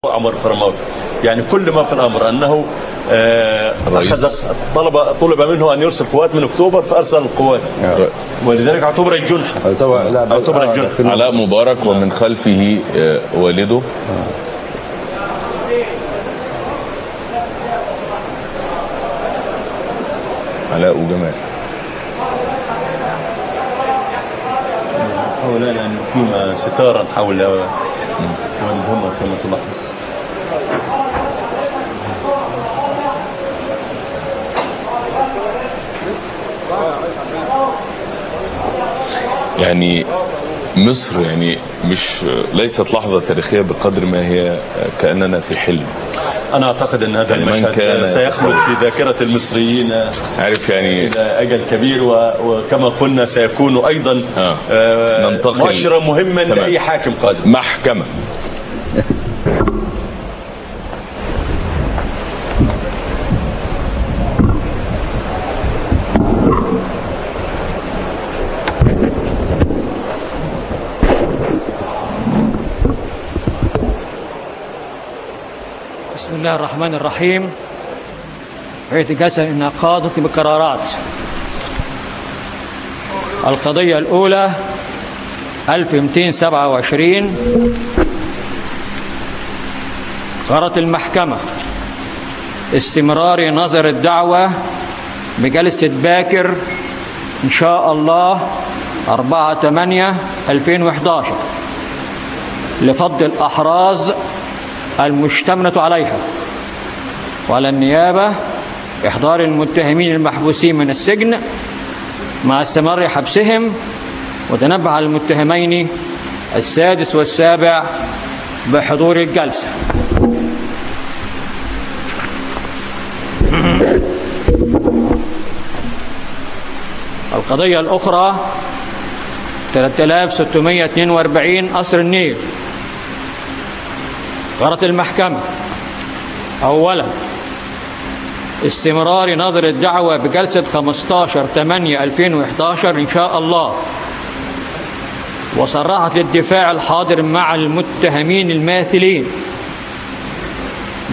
عمر فرماوي. يعني كل ما في الأمر أنه طلب منه أن يرسل قوات من أكتوبر فأرسل القوات، ولذلك اعتبرت جنحة. اعتبرت جنحة. علاء مبارك ومن خلفه والده. علاء وجمال حاول أن يقيم ستارا حول والدهم كما تلاحظ. يعني مصر يعني ليست لحظة تاريخية بقدر ما هي كأننا في حلم. أنا أعتقد أن هذا المشهد سيخلد في ذاكرة المصريين عارف يعني إلى أجل كبير، وكما قلنا سيكون أيضا مؤشرا مهما لأي حاكم قادم. محكمة. بسم الله الرحمن الرحيم. هيئة الجلسة انعقاد بقرارات. القضية الأولى 1227 قررت المحكمة استمرار نظر الدعوة بجلسة باكر إن شاء الله 4/8/2011 لفض الأحراز المشتملة عليها، وعلى النيابة إحضار المتهمين المحبوسين من السجن مع استمرار حبسهم، وتنبه على المتهمين السادس والسابع بحضور الجلسة. القضية الأخرى 3642 قصر النيل. قررت المحكمة أولا استمرار نظر الدعوة بجلسة 15/8/2011 إن شاء الله، وصرحت للدفاع الحاضر مع المتهمين الماثلين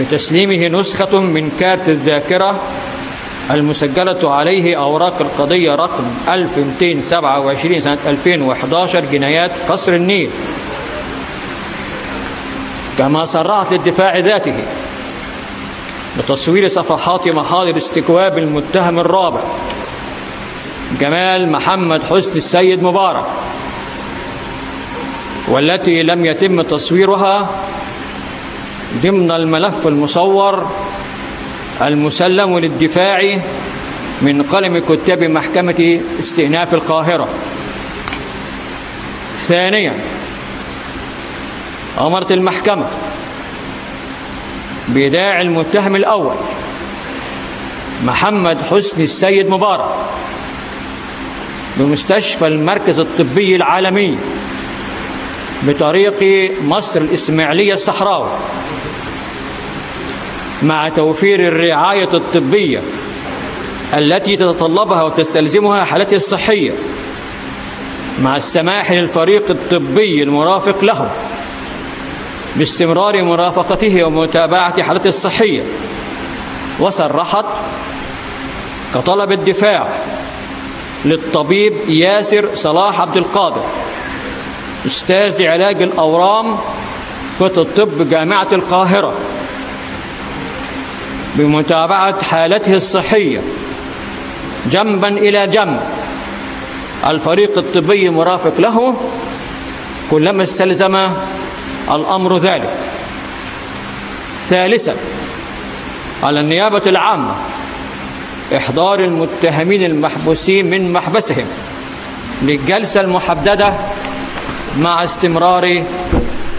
بتسليمه نسخة من كارت الذاكرة المسجلة عليه أوراق القضية رقم 1227 سنة 2011 جنايات قصر النيل، كما صرحت للدفاع ذاته بتصوير صفحات محاضر استجواب المتهم الرابع جمال محمد حسني السيد مبارك، والتي لم يتم تصويرها ضمن الملف المصور المسلم للدفاع من قلم كتاب محكمة استئناف القاهرة. ثانيا أمرت المحكمة بإيداع المتهم الأول محمد حسني السيد مبارك بمستشفى المركز الطبي العالمي بطريق مصر الإسماعيلية الصحراوي، مع توفير الرعاية الطبية التي تتطلبها وتستلزمها حالته الصحية، مع السماح للفريق الطبي المرافق له باستمرار مرافقته ومتابعة حالته الصحية. وصرحت كطلب الدفاع للطبيب ياسر صلاح عبد القادر أستاذ علاج الأورام كلية الطب جامعة القاهرة بمتابعة حالته الصحية جنبا إلى جنب الفريق الطبي المرافق له كلما استلزم الأمر ذلك. ثالثا على النيابة العامة إحضار المتهمين المحبوسين من محبسهم للجلسة المحددة مع استمرار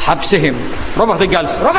حبسهم. رفعت الجلسة.